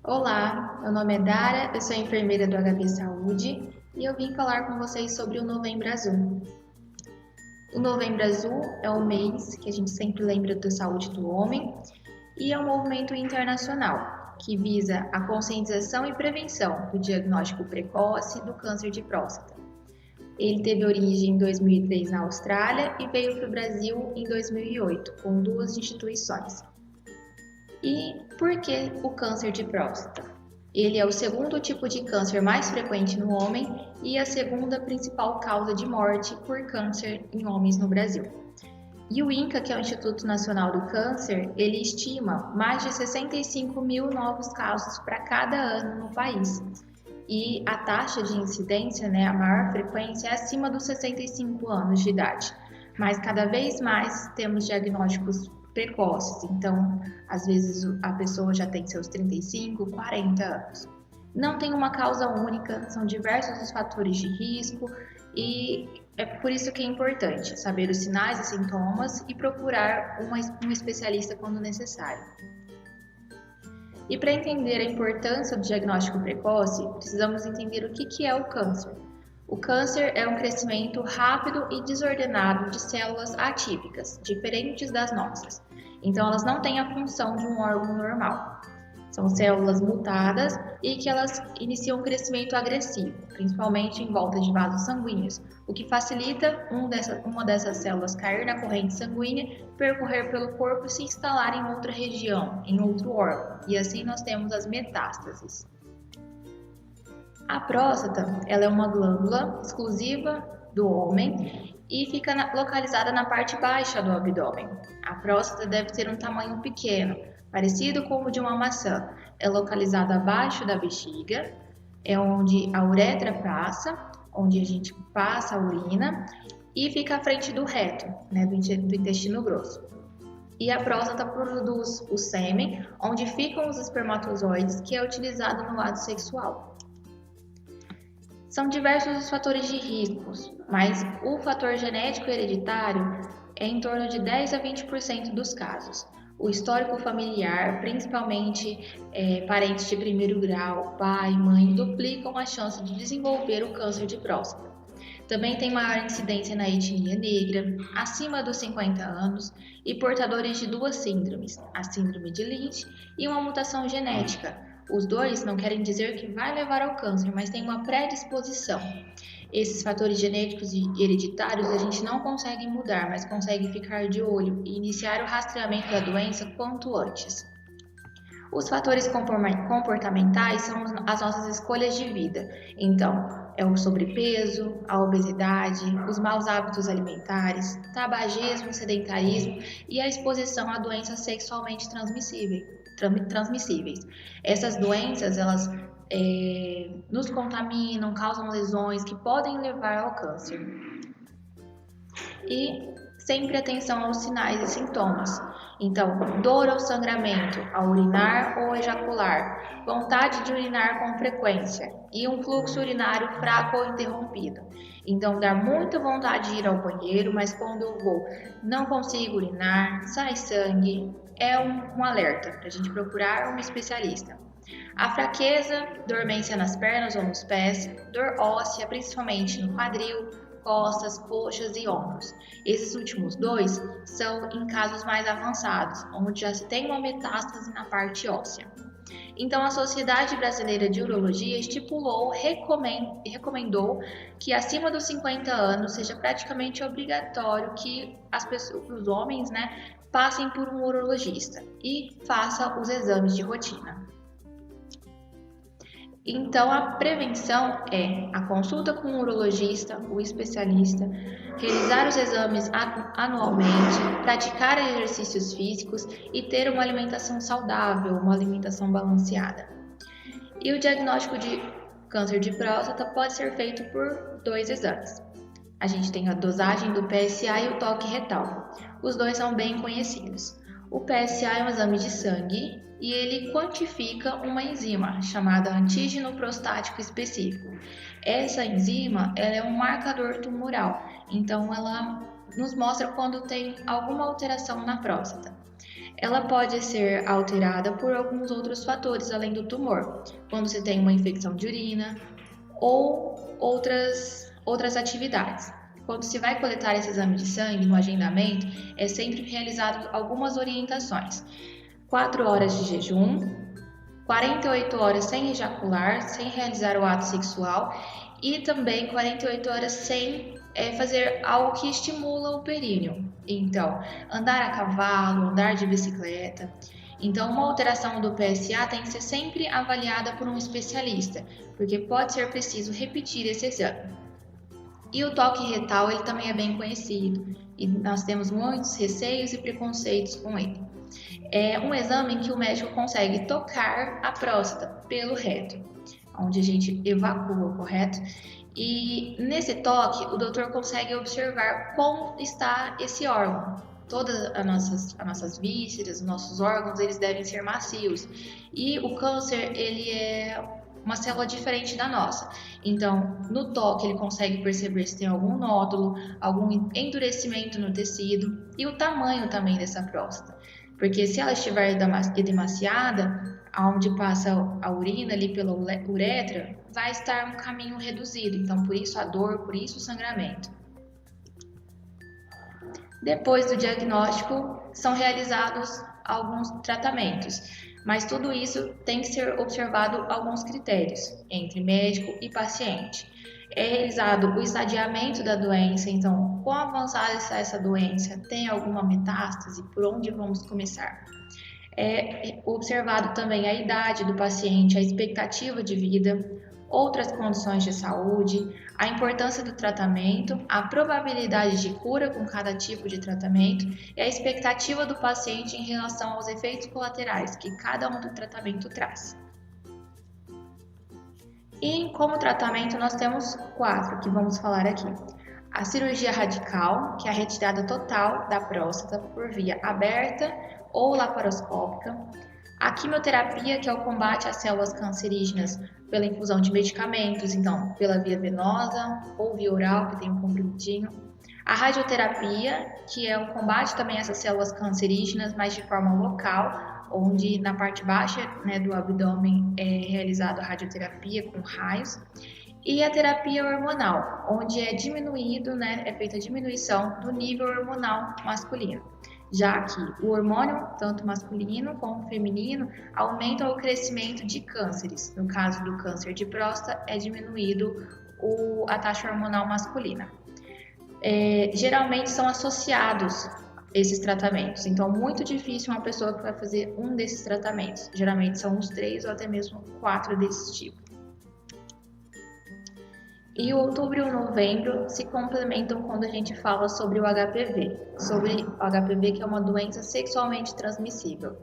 Olá, meu nome é Dara, eu sou enfermeira do HB Saúde e eu vim falar com vocês sobre o Novembro Azul. O Novembro Azul é um mês que a gente sempre lembra da saúde do homem e é um movimento internacional que visa a conscientização e prevenção do diagnóstico precoce do câncer de próstata. Ele teve origem em 2003 na Austrália e veio para o Brasil em 2008, com duas instituições. E por que o câncer de próstata? Ele é o segundo tipo de câncer mais frequente no homem e a segunda principal causa de morte por câncer em homens no Brasil. E o INCA, que é o Instituto Nacional do Câncer, ele estima mais de 65 mil novos casos para cada ano no país. E a taxa de incidência, a maior frequência é acima dos 65 anos de idade. Mas cada vez mais temos diagnósticos precoces, então às vezes a pessoa já tem seus 35, 40 anos. Não tem uma causa única, são diversos os fatores de risco e é por isso que é importante saber os sinais e sintomas e procurar um especialista quando necessário. E para entender a importância do diagnóstico precoce, precisamos entender o que é o câncer. O câncer é um crescimento rápido e desordenado de células atípicas, diferentes das nossas. Então, elas não têm a função de um órgão normal. São células mutadas e que elas iniciam um crescimento agressivo, principalmente em volta de vasos sanguíneos, o que facilita uma dessas células cair na corrente sanguínea, percorrer pelo corpo e se instalar em outra região, em outro órgão. E assim nós temos as metástases. A próstata, ela é uma glândula exclusiva do homem e fica localizada na parte baixa do abdômen. A próstata deve ter um tamanho pequeno, parecido com o de uma maçã. É localizada abaixo da bexiga, é onde a uretra passa, onde a gente passa a urina e fica à frente do reto, do intestino grosso. E a próstata produz o sêmen, onde ficam os espermatozoides, que é utilizado no lado sexual. São diversos os fatores de riscos, mas o fator genético hereditário é em torno de 10 a 20% dos casos. O histórico familiar, principalmente parentes de primeiro grau, pai, mãe, duplicam a chance de desenvolver o câncer de próstata. Também tem maior incidência na etnia negra, acima dos 50 anos e portadores de duas síndromes, a síndrome de Lynch e uma mutação genética. Os dois não querem dizer que vai levar ao câncer, mas tem uma predisposição. Esses fatores genéticos e hereditários a gente não consegue mudar, mas consegue ficar de olho e iniciar o rastreamento da doença quanto antes. Os fatores comportamentais são as nossas escolhas de vida. Então, é o sobrepeso, a obesidade, os maus hábitos alimentares, tabagismo, sedentarismo e a exposição a doenças sexualmente transmissíveis. Essas doenças, elas nos contaminam, causam lesões que podem levar ao câncer. E sempre atenção aos sinais e sintomas. Então, dor ou sangramento ao urinar ou ejacular, vontade de urinar com frequência e um fluxo urinário fraco ou interrompido. Então, dá muita vontade de ir ao banheiro, mas quando eu vou, não consigo urinar, sai sangue, é um alerta para a gente procurar um especialista. A fraqueza, dormência nas pernas ou nos pés, dor óssea, principalmente no quadril, costas, coxas e ombros. Esses últimos dois são em casos mais avançados, onde já se tem uma metástase na parte óssea. Então, a Sociedade Brasileira de Urologia recomendou que acima dos 50 anos seja praticamente obrigatório que os homens, passem por um urologista e façam os exames de rotina. Então, a prevenção é a consulta com o urologista, o especialista, realizar os exames anualmente, praticar exercícios físicos e ter uma alimentação saudável, uma alimentação balanceada. E o diagnóstico de câncer de próstata pode ser feito por dois exames. A gente tem a dosagem do PSA e o toque retal. Os dois são bem conhecidos. O PSA é um exame de sangue e ele quantifica uma enzima chamada antígeno prostático específico. Essa enzima ela é um marcador tumoral, então ela nos mostra quando tem alguma alteração na próstata. ela pode ser alterada por alguns outros fatores além do tumor, quando se tem uma infecção de urina ou outras atividades. Quando se vai coletar esse exame de sangue no agendamento, é sempre realizado algumas orientações. 4 horas de jejum, 48 horas sem ejacular, sem realizar o ato sexual e também 48 horas sem fazer algo que estimula o períneo. Então, andar a cavalo, andar de bicicleta. Então, uma alteração do PSA tem que ser sempre avaliada por um especialista, porque pode ser preciso repetir esse exame. E o toque retal, ele também é bem conhecido, e nós temos muitos receios e preconceitos com ele. É um exame em que o médico consegue tocar a próstata pelo reto, onde a gente evacua, correto? E nesse toque, o doutor consegue observar como está esse órgão. Todas as nossas vísceras, os nossos órgãos, eles devem ser macios. E o câncer, ele é uma célula diferente da nossa. Então, no toque, ele consegue perceber se tem algum nódulo, algum endurecimento no tecido e o tamanho também dessa próstata. Porque se ela estiver edemaciada, onde passa a urina ali pela uretra, vai estar um caminho reduzido. Então, por isso a dor, por isso o sangramento. Depois do diagnóstico, são realizados alguns tratamentos, mas tudo isso tem que ser observado alguns critérios entre médico e paciente. É realizado o estadiamento da doença, então, quão avançada está essa doença? Tem alguma metástase? Por onde vamos começar? É observado também a idade do paciente, a expectativa de vida, outras condições de saúde, a importância do tratamento, a probabilidade de cura com cada tipo de tratamento e a expectativa do paciente em relação aos efeitos colaterais que cada um do tratamento traz. E como tratamento nós temos 4 que vamos falar aqui. A cirurgia radical, que é a retirada total da próstata por via aberta ou laparoscópica. A quimioterapia, que é o combate às células cancerígenas pela infusão de medicamentos, então pela via venosa ou via oral, que tem um comprimidinho. A radioterapia, que é o combate também a essas células cancerígenas, mas de forma local, onde na parte baixa, né, do abdômen é realizada a radioterapia com raios. E a terapia hormonal, onde é diminuído, né, é feita a diminuição do nível hormonal masculino, já que o hormônio, tanto masculino como feminino, aumenta o crescimento de cânceres. No caso do câncer de próstata, é diminuído a taxa hormonal masculina. Geralmente são associados esses tratamentos, então muito difícil uma pessoa que vai fazer um desses tratamentos. Geralmente são uns 3 ou até mesmo 4 desse tipo. E o outubro e o novembro se complementam quando a gente fala sobre o HPV, que é uma doença sexualmente transmissível.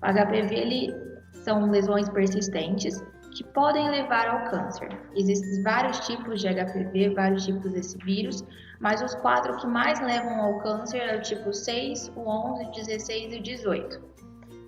O HPV são lesões persistentes que podem levar ao câncer. Existem vários tipos de HPV, vários tipos desse vírus, mas os 4 que mais levam ao câncer é o tipo 6, o 11, 16 e o 18.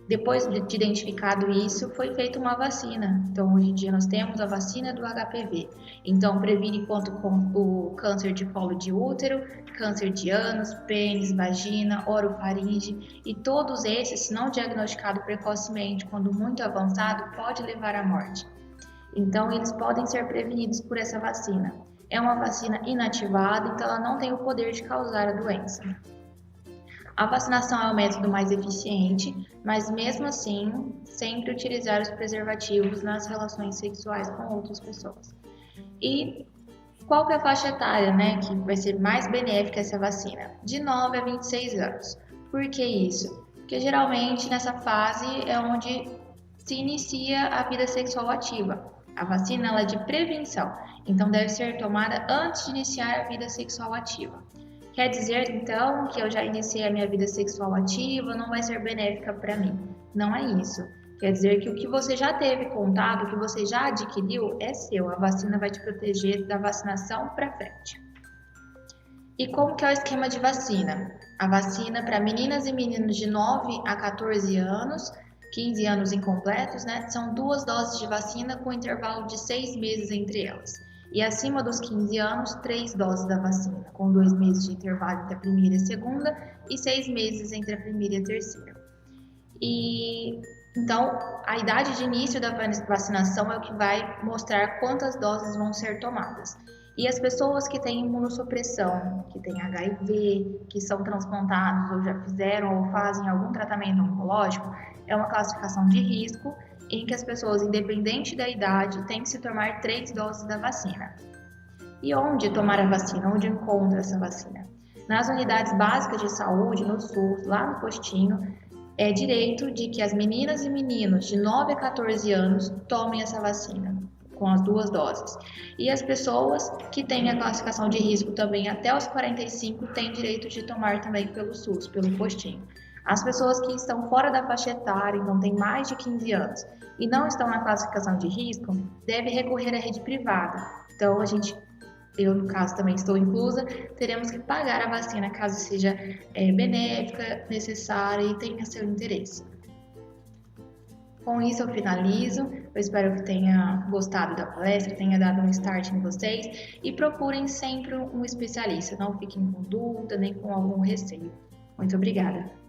Depois de identificado isso, foi feita uma vacina. Então, hoje em dia, nós temos a vacina do HPV. Então, previne contra o câncer de colo de útero, câncer de ânus, pênis, vagina, orofaringe. E todos esses, se não diagnosticado precocemente, quando muito avançado, pode levar à morte. Então, eles podem ser prevenidos por essa vacina. É uma vacina inativada, então ela não tem o poder de causar a doença. A vacinação é o método mais eficiente, mas mesmo assim, sempre utilizar os preservativos nas relações sexuais com outras pessoas. E qual que é a faixa etária, né, que vai ser mais benéfica essa vacina? De 9 a 26 anos. Por que isso? Porque geralmente nessa fase é onde se inicia a vida sexual ativa. A vacina ela é de prevenção, então deve ser tomada antes de iniciar a vida sexual ativa. Quer dizer, então, que eu já iniciei a minha vida sexual ativa, não vai ser benéfica para mim. Não é isso. Quer dizer que o que você já teve contato, o que você já adquiriu, é seu. A vacina vai te proteger da vacinação para frente. E como que é o esquema de vacina? A vacina para meninas e meninos de 9 a 14 anos, 15 anos incompletos, né? São 2 doses de vacina com intervalo de 6 meses entre elas. E acima dos 15 anos, 3 doses da vacina, com 2 meses de intervalo entre a primeira e a segunda e 6 meses entre a primeira e a terceira. E então a idade de início da vacinação é o que vai mostrar quantas doses vão ser tomadas. E as pessoas que têm imunossupressão, que têm HIV, que são transplantados ou já fizeram ou fazem algum tratamento oncológico, é uma classificação de risco em que as pessoas, independente da idade, têm que se tomar 3 doses da vacina. E onde tomar a vacina? Onde encontra essa vacina? Nas unidades básicas de saúde, no SUS, lá no postinho, é direito de que as meninas e meninos de 9 a 14 anos tomem essa vacina, com as 2 doses. E as pessoas que têm a classificação de risco também até os 45 têm direito de tomar também pelo SUS, pelo postinho. As pessoas que estão fora da faixa etária, então têm mais de 15 anos, e não estão na classificação de risco, devem recorrer à rede privada. Então, eu no caso também estou inclusa, teremos que pagar a vacina caso seja benéfica, necessária e tenha seu interesse. Com isso eu finalizo, eu espero que tenha gostado da palestra, tenha dado um start em vocês e procurem sempre um especialista, não fiquem com dúvida nem com algum receio. Muito obrigada!